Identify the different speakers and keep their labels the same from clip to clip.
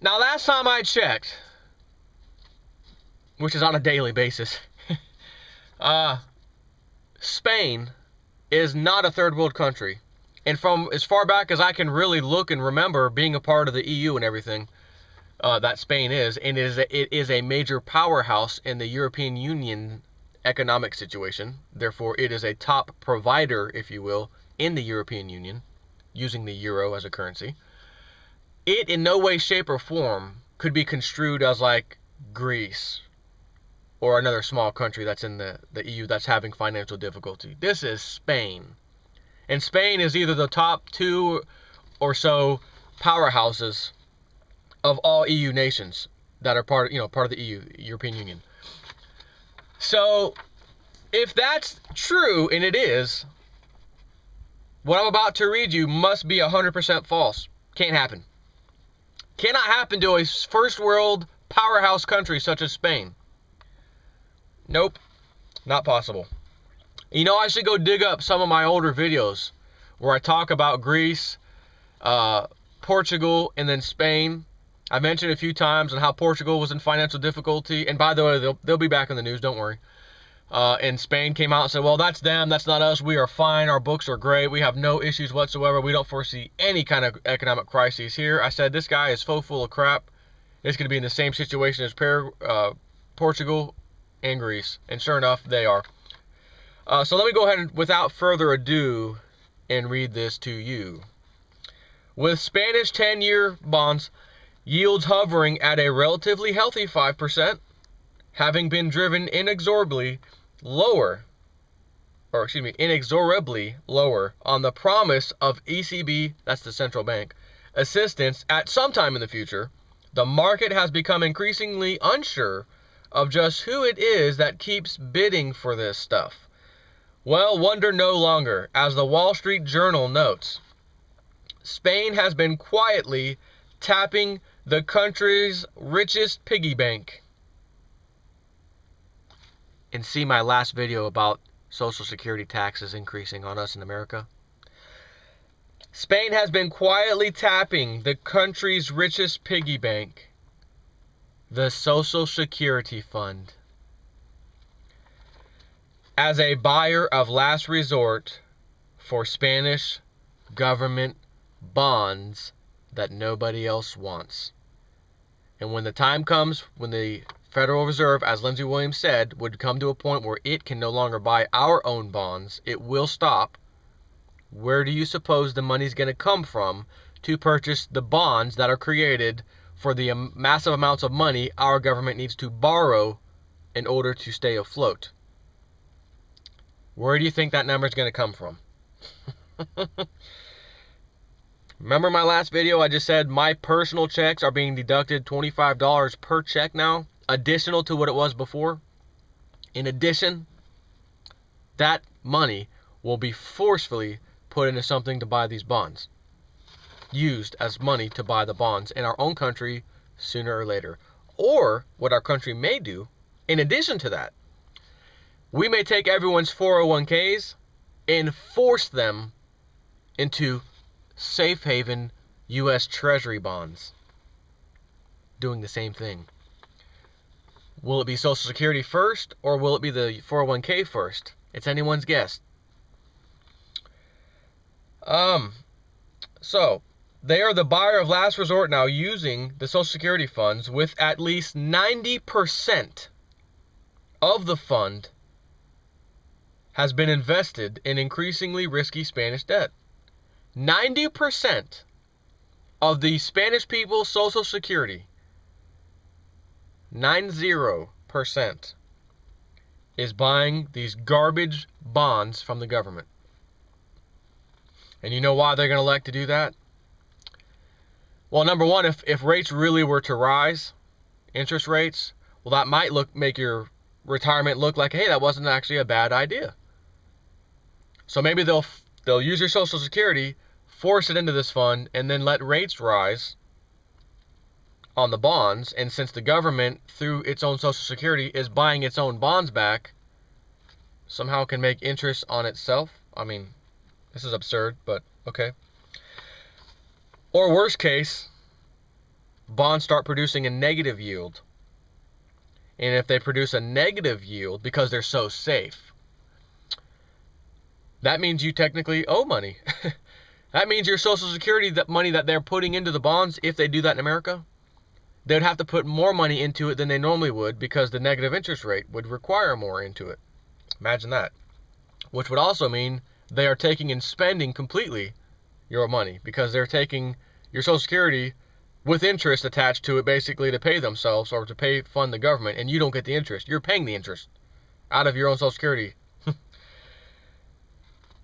Speaker 1: Now, last time I checked, which is on a daily basis, Spain is not a third world country. And from as far back as I can really look and remember being a part of the EU and everything, that Spain is, and it is a major powerhouse in the European Union economic situation. Therefore, it is a top provider, if you will, in the European Union, using the euro as a currency. It in no way, shape, or form could be construed as like Greece or another small country that's in the EU that's having financial difficulty. This is Spain. And Spain is either the top 2 or so powerhouses of all EU nations that are part of the EU, European Union. So, if that's true, and it is, what I'm about to read you must be 100% false. Can't happen. Cannot happen to a first world powerhouse country such as Spain. Nope, not possible. You know, I should go dig up some of my older videos where I talk about Greece, Portugal, and then Spain. I mentioned a few times on how Portugal was in financial difficulty. And by the way, they'll be back in the news, don't worry. And Spain came out and said, well, that's them, that's not us. We are fine. Our books are great. We have no issues whatsoever. We don't foresee any kind of economic crises here. I said, this guy is full of crap. It's going to be in the same situation as Portugal and Greece. And sure enough, they are. So let me go ahead and, without further ado, and read this to you. With Spanish 10-year bonds yields hovering at a relatively healthy 5%, having been driven inexorably lower on the promise of ECB, that's the central bank, assistance at some time in the future, the market has become increasingly unsure of just who it is that keeps bidding for this stuff. Well, wonder no longer. As the Wall Street Journal notes, Spain has been quietly tapping the country's richest piggy bank. And see my last video about Social Security taxes increasing on us in America. Spain has been quietly tapping the country's richest piggy bank, the Social Security Fund, as a buyer of last resort for Spanish government bonds that nobody else wants. And when the time comes, when the Federal Reserve, as Lindsey Williams said, would come to a point where it can no longer buy our own bonds, it will stop. Where do you suppose the money's going to come from to purchase the bonds that are created for the massive amounts of money our government needs to borrow in order to stay afloat? Where do you think that number is going to come from? Remember my last video? I just said my personal checks are being deducted $25 per check now, additional to what it was before. In addition, that money will be forcefully put into something to buy these bonds, used as money to buy the bonds in our own country sooner or later. Or what our country may do, in addition to that, we may take everyone's 401ks and force them into safe haven U.S. Treasury bonds, doing the same thing. Will it be Social Security first, or will it be the 401k first? It's anyone's guess. So, they are the buyer of last resort now, using the Social Security funds, with at least 90% of the fund has been invested in increasingly risky Spanish debt. 90% of the Spanish people's Social Security, 90%, is buying these garbage bonds from the government. And you know why they're going to elect to do that? Well, number one, if rates really were to rise, interest rates, well, that might make your retirement look like, hey, that wasn't actually a bad idea. So maybe they'll use your Social Security, force it into this fund, and then let rates rise on the bonds. And since the government, through its own Social Security, is buying its own bonds back, somehow can make interest on itself. I mean, this is absurd, but okay. Or worst case, bonds start producing a negative yield. And if they produce a negative yield because they're so safe, that means you technically owe money. That means your Social Security, that money that they're putting into the bonds, if they do that in America, they'd have to put more money into it than they normally would because the negative interest rate would require more into it. Imagine that. Which would also mean they are taking and spending completely your money because they're taking your Social Security with interest attached to it basically to pay themselves or to fund the government, and you don't get the interest. You're paying the interest out of your own Social Security.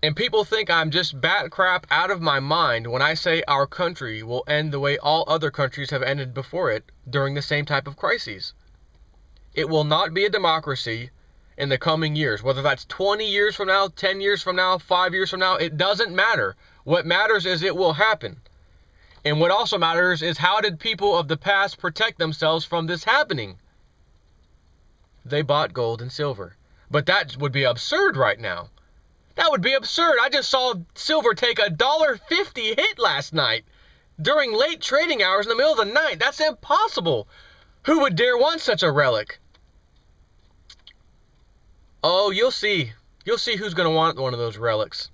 Speaker 1: And people think I'm just bat crap out of my mind when I say our country will end the way all other countries have ended before it during the same type of crises. It will not be a democracy in the coming years, whether that's 20 years from now, 10 years from now, 5 years from now, it doesn't matter. What matters is it will happen. And what also matters is how did people of the past protect themselves from this happening? They bought gold and silver. But that would be absurd right now. That would be absurd. I just saw silver take a $1.50 hit last night during late trading hours in the middle of the night. That's impossible. Who would dare want such a relic? Oh, you'll see. You'll see who's going to want one of those relics.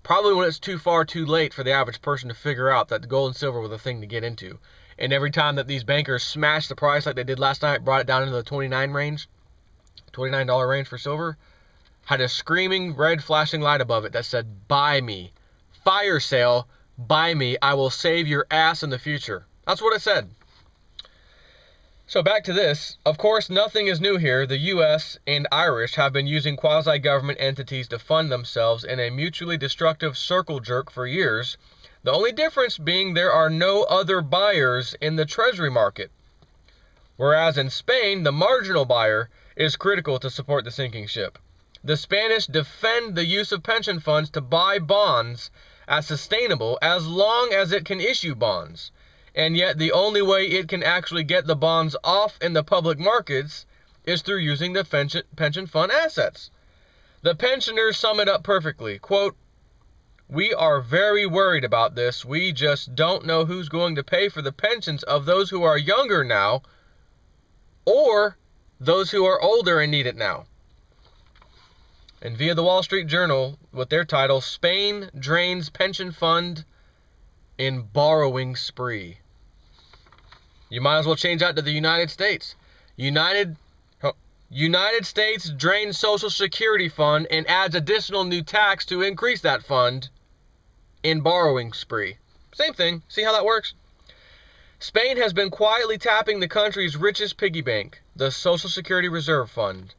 Speaker 1: Probably when it's too far too late for the average person to figure out that the gold and silver were the thing to get into. And every time that these bankers smashed the price like they did last night, brought it down into the $29 range for silver, had a screaming red flashing light above it that said, "Buy me. Fire sale, buy me. I will save your ass in the future." That's what it said. So back to this. Of course, nothing is new here. The U.S. and Irish have been using quasi-government entities to fund themselves in a mutually destructive circle jerk for years. The only difference being there are no other buyers in the treasury market. Whereas in Spain, the marginal buyer is critical to support the sinking ship. The Spanish defend the use of pension funds to buy bonds as sustainable as long as it can issue bonds. And yet the only way it can actually get the bonds off in the public markets is through using the pension fund assets. The pensioners sum it up perfectly. Quote, "We are very worried about this. We just don't know who's going to pay for the pensions of those who are younger now or those who are older and need it now." And via the Wall Street Journal, with their title, "Spain Drains Pension Fund in Borrowing Spree." You might as well change that to the United States. United States drains Social Security Fund and adds additional new tax to increase that fund in borrowing spree. Same thing. See how that works? Spain has been quietly tapping the country's richest piggy bank, the Social Security Reserve Fund,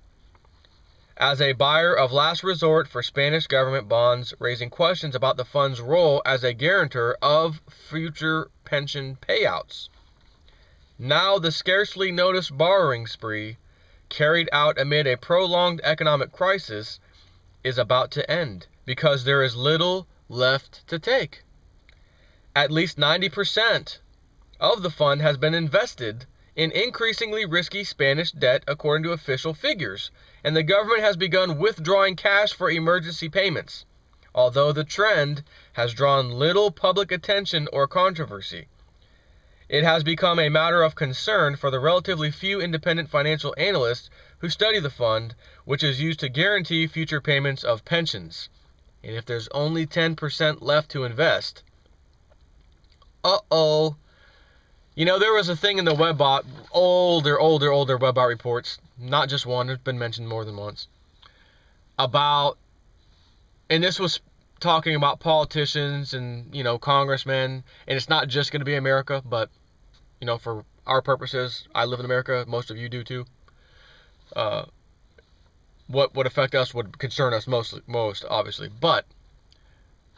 Speaker 1: as a buyer of last resort for Spanish government bonds, raising questions about the fund's role as a guarantor of future pension payouts. Now the scarcely noticed borrowing spree, carried out amid a prolonged economic crisis, is about to end because there is little left to take. At least 90% of the fund has been invested in increasingly risky Spanish debt according to official figures, and the government has begun withdrawing cash for emergency payments, although the trend has drawn little public attention or controversy. It has become a matter of concern for the relatively few independent financial analysts who study the fund, which is used to guarantee future payments of pensions. And if there's only 10% left to invest, uh-oh. You know, there was a thing in the Webbot, older Webbot reports, not just one, it's been mentioned more than once, about, and this was talking about politicians and, you know, congressmen, and it's not just going to be America, but, you know, for our purposes, I live in America, most of you do too. What would affect us would concern us most, obviously. But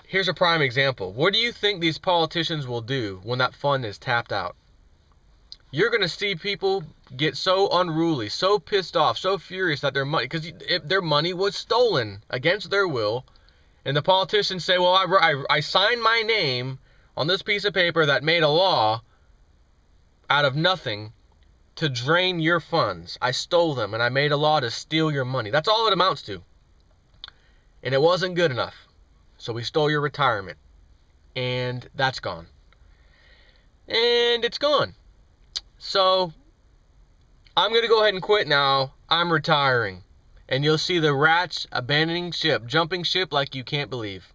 Speaker 1: here's a prime example. What do you think these politicians will do when that fund is tapped out? You're going to see people get so unruly, so pissed off, so furious that their money, because their money was stolen against their will, and the politicians say, well, I signed my name on this piece of paper that made a law out of nothing to drain your funds. I stole them, and I made a law to steal your money. That's all it amounts to. And it wasn't good enough. So we stole your retirement. And that's gone. and it's gone. So I'm going to go ahead and quit now. I'm retiring. And you'll see the rats abandoning ship, jumping ship like you can't believe.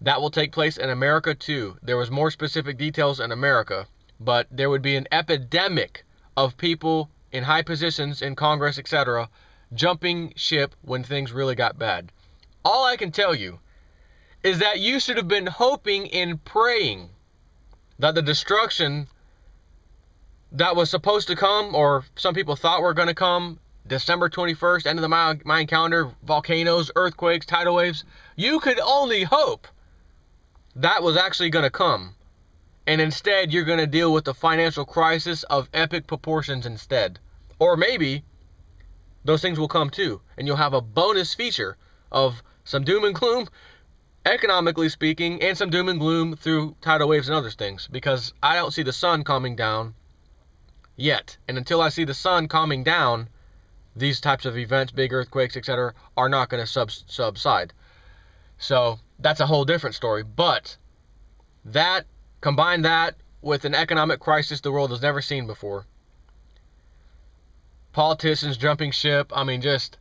Speaker 1: That will take place in America too. There was more specific details in America, but there would be an epidemic of people in high positions in Congress, etc., jumping ship when things really got bad. All I can tell you is that you should have been hoping and praying that the destruction that was supposed to come, or some people thought were going to come, December 21st, end of the Mayan calendar, volcanoes, earthquakes, tidal waves, you could only hope that was actually going to come. And instead, you're going to deal with the financial crisis of epic proportions instead. Or maybe those things will come too, and you'll have a bonus feature of some doom and gloom, economically speaking, and some doom and gloom through tidal waves and other things, because I don't see the sun calming down yet. And until I see the sun calming down, these types of events, big earthquakes, etc., are not going to subside. So that's a whole different story. But that, combine that with an economic crisis the world has never seen before, politicians jumping ship, I mean, just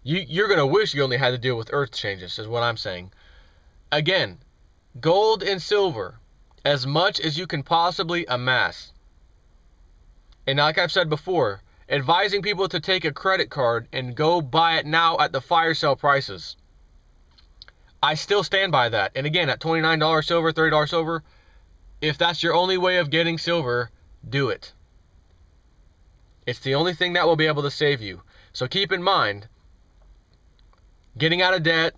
Speaker 1: you're going to wish you only had to deal with earth changes, is what I'm saying. Again, gold and silver, as much as you can possibly amass. And like I've said before, advising people to take a credit card and go buy it now at the fire sale prices. I still stand by that. And again, at $29 silver, $30 silver, if that's your only way of getting silver, do it. It's the only thing that will be able to save you. So keep in mind, getting out of debt,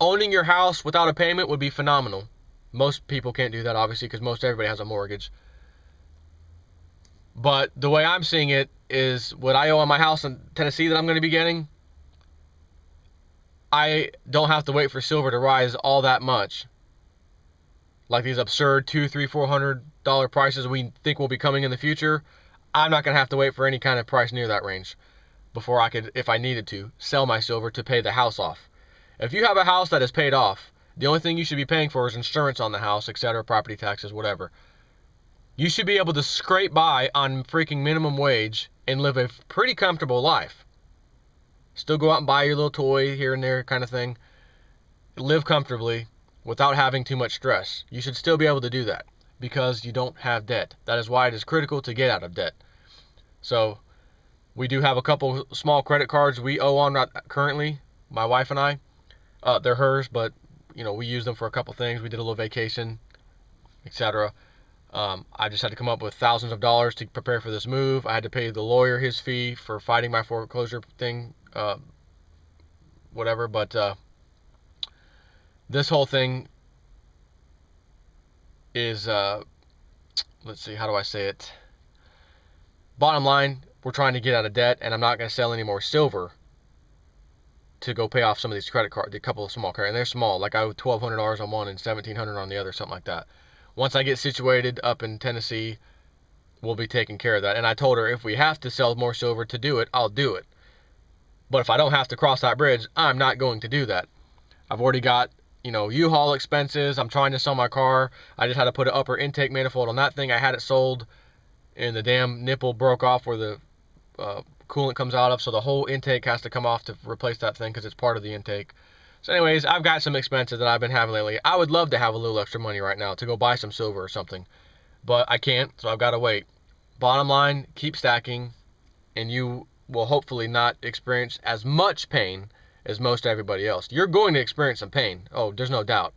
Speaker 1: owning your house without a payment would be phenomenal. Most people can't do that, obviously, because most everybody has a mortgage. But the way I'm seeing it is what I owe on my house in Tennessee that I'm going to be getting, I don't have to wait for silver to rise all that much. Like these absurd $200, $300, $400 prices we think will be coming in the future. I'm not going to have to wait for any kind of price near that range before I could, if I needed to, sell my silver to pay the house off. If you have a house that is paid off, the only thing you should be paying for is insurance on the house, etc., property taxes, whatever. You should be able to scrape by on freaking minimum wage and live a pretty comfortable life. Still go out and buy your little toy here and there kind of thing. Live comfortably without having too much stress. You should still be able to do that because you don't have debt. That is why it is critical to get out of debt. So we do have a couple small credit cards we owe on currently, my wife and I. They're hers, but we use them for a couple things. We did a little vacation, etc. I just had to come up with thousands of dollars to prepare for this move. I had to pay the lawyer his fee for fighting my foreclosure thing, whatever. But this whole thing is, let's see, how do I say it? Bottom line, we're trying to get out of debt, and I'm not going to sell any more silver to go pay off some of these credit cards, a couple of small credit, and they're small. Like I owe $1,200 on one and $1,700 on the other, something like that. Once I get situated up in Tennessee, we'll be taking care of that. And I told her if we have to sell more silver to do it, I'll do it. But if I don't have to cross that bridge, I'm not going to do that. I've already got, U-Haul expenses. I'm trying to sell my car. I just had to put an upper intake manifold on that thing. I had it sold, and the damn nipple broke off where the coolant comes out of. So the whole intake has to come off to replace that thing because it's part of the intake. So anyways, I've got some expenses that I've been having lately. I would love to have a little extra money right now to go buy some silver or something. But I can't, so I've got to wait. Bottom line, keep stacking, and you will hopefully not experience as much pain as most everybody else. You're going to experience some pain. Oh, there's no doubt.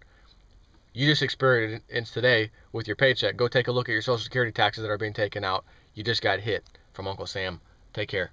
Speaker 1: You just experienced today with your paycheck. Go take a look at your Social Security taxes that are being taken out. You just got hit from Uncle Sam. Take care.